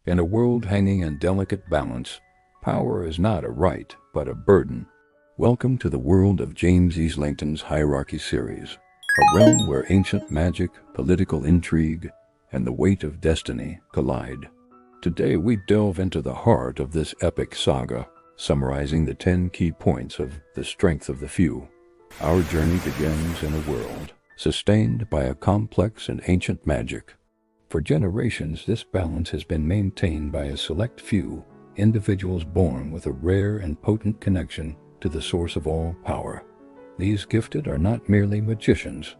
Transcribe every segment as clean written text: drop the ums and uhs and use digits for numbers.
In a world hanging in delicate balance, power is not a right, but a burden. Welcome to the world of James Islington's Hierarchy series, a realm where ancient magic, political intrigue, and the weight of destiny collide. Today we delve into the heart of this epic saga, summarizing the 10 key points of the strength of the few. Our journey begins in a world sustained by a complex and ancient magic. For generations, this balance has been maintained by a select few, individuals born with a rare and potent connection to the source of all power. These gifted are not merely magicians.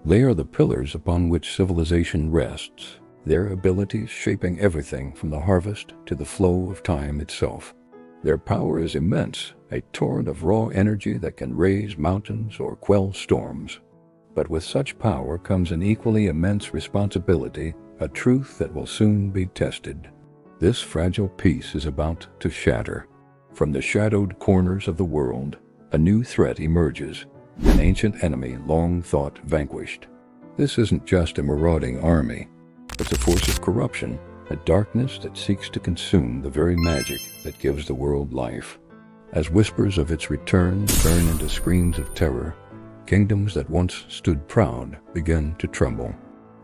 They are the pillars upon which civilization rests, their abilities shaping everything from the harvest to the flow of time itself. Their power is immense, a torrent of raw energy that can raise mountains or quell storms. But with such power comes an equally immense responsibility, a truth that will soon be tested. This fragile peace is about to shatter. From the shadowed corners of the world, a new threat emerges, an ancient enemy long thought vanquished. This isn't just a marauding army. It's a force of corruption, a darkness that seeks to consume the very magic that gives the world life. As whispers of its return turn into screams of terror, kingdoms that once stood proud begin to tremble.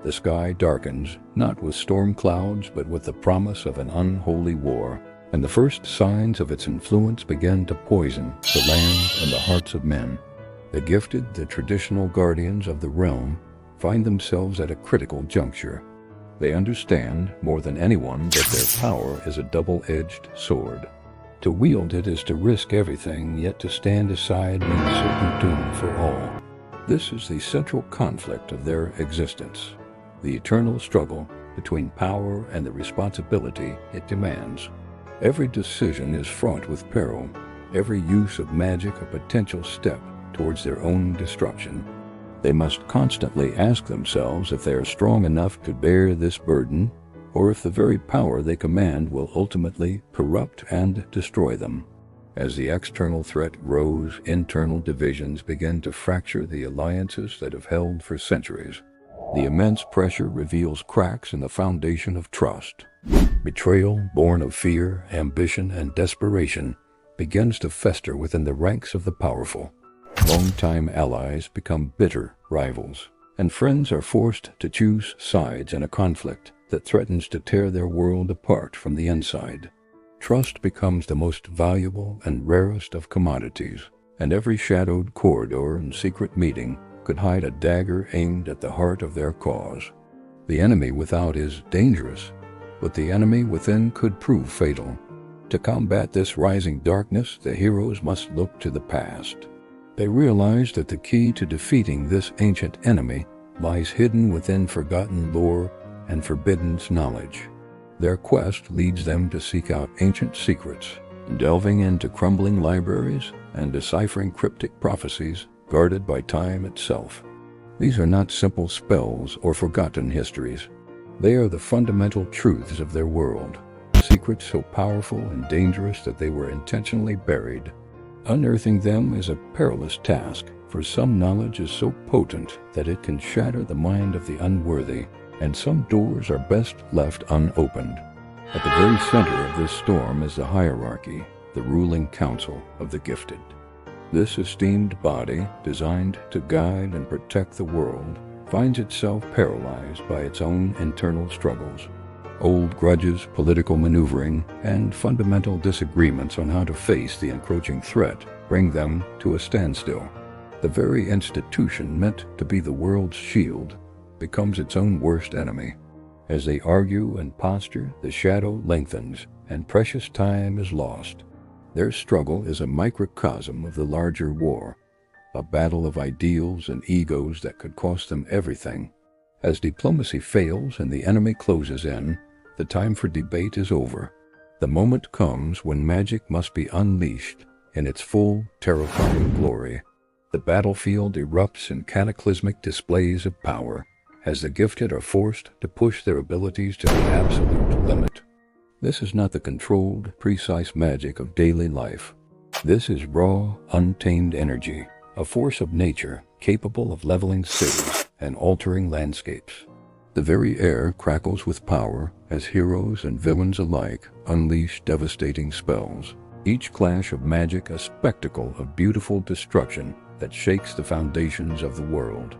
The sky darkens, not with storm clouds, but with the promise of an unholy war, and the first signs of its influence begin to poison the land and the hearts of men. The gifted, the traditional guardians of the realm, find themselves at a critical juncture. They understand, more than anyone, that their power is a double-edged sword. To wield it is to risk everything, yet to stand aside means certain doom for all. This is the central conflict of their existence, the eternal struggle between power and the responsibility it demands. Every decision is fraught with peril, every use of magic a potential step towards their own destruction. They must constantly ask themselves if they are strong enough to bear this burden, or if the very power they command will ultimately corrupt and destroy them. As the external threat grows, internal divisions begin to fracture the alliances that have held for centuries. The immense pressure reveals cracks in the foundation of trust. Betrayal, born of fear, ambition, and desperation, begins to fester within the ranks of the powerful. Longtime allies become bitter rivals, and friends are forced to choose sides in a conflict that threatens to tear their world apart from the inside. Trust becomes the most valuable and rarest of commodities, and every shadowed corridor and secret meeting could hide a dagger aimed at the heart of their cause. The enemy without is dangerous, but the enemy within could prove fatal. To combat this rising darkness, the heroes must look to the past. They realize that the key to defeating this ancient enemy lies hidden within forgotten lore and forbidden knowledge. Their quest leads them to seek out ancient secrets, delving into crumbling libraries and deciphering cryptic prophecies guarded by time itself. These are not simple spells or forgotten histories. They are the fundamental truths of their world, secrets so powerful and dangerous that they were intentionally buried. Unearthing them is a perilous task, for some knowledge is so potent that it can shatter the mind of the unworthy, and some doors are best left unopened. At the very center of this storm is the hierarchy, the ruling council of the gifted. This esteemed body, designed to guide and protect the world, finds itself paralyzed by its own internal struggles. Old grudges, political maneuvering, and fundamental disagreements on how to face the encroaching threat bring them to a standstill. The very institution meant to be the world's shield becomes its own worst enemy. As they argue and posture, the shadow lengthens, and precious time is lost. Their struggle is a microcosm of the larger war, a battle of ideals and egos that could cost them everything. As diplomacy fails and the enemy closes in, the time for debate is over. The moment comes when magic must be unleashed in its full, terrifying glory. The battlefield erupts in cataclysmic displays of power, as the gifted are forced to push their abilities to the absolute limit. This is not the controlled, precise magic of daily life. This is raw, untamed energy, a force of nature capable of leveling cities and altering landscapes. The very air crackles with power as heroes and villains alike unleash devastating spells. Each clash of magic a spectacle of beautiful destruction that shakes the foundations of the world.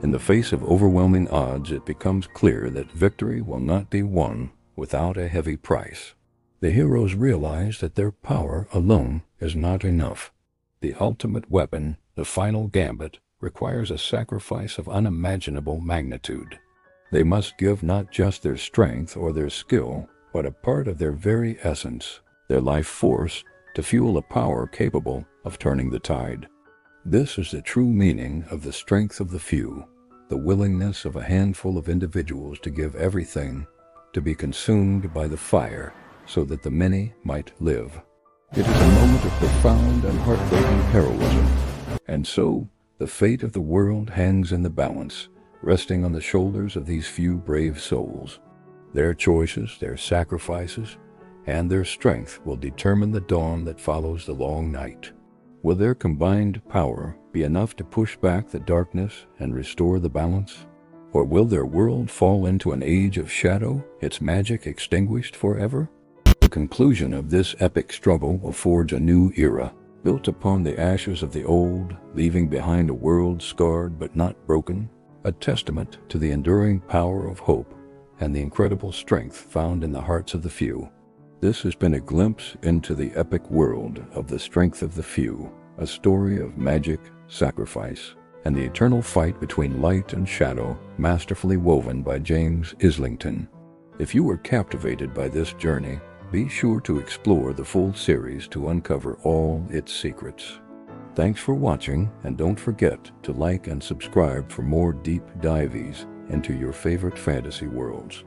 In the face of overwhelming odds, it becomes clear that victory will not be won without a heavy price. The heroes realize that their power alone is not enough. The ultimate weapon, the final gambit, requires a sacrifice of unimaginable magnitude. They must give not just their strength or their skill, but a part of their very essence, their life force, to fuel a power capable of turning the tide. This is the true meaning of the strength of the few, the willingness of a handful of individuals to give everything, to be consumed by the fire, so that the many might live. It is a moment of profound and heartbreaking heroism, and so the fate of the world hangs in the balance, resting on the shoulders of these few brave souls. Their choices, their sacrifices, and their strength will determine the dawn that follows the long night. Will their combined power be enough to push back the darkness and restore the balance? Or will their world fall into an age of shadow, its magic extinguished forever? The conclusion of this epic struggle will forge a new era, built upon the ashes of the old, leaving behind a world scarred but not broken, a testament to the enduring power of hope and the incredible strength found in the hearts of the few. This has been a glimpse into the epic world of the strength of the few, a story of magic, sacrifice, and the eternal fight between light and shadow, masterfully woven by James Islington. If you were captivated by this journey, be sure to explore the full series to uncover all its secrets. Thanks for watching, and don't forget to like and subscribe for more deep dives into your favorite fantasy worlds.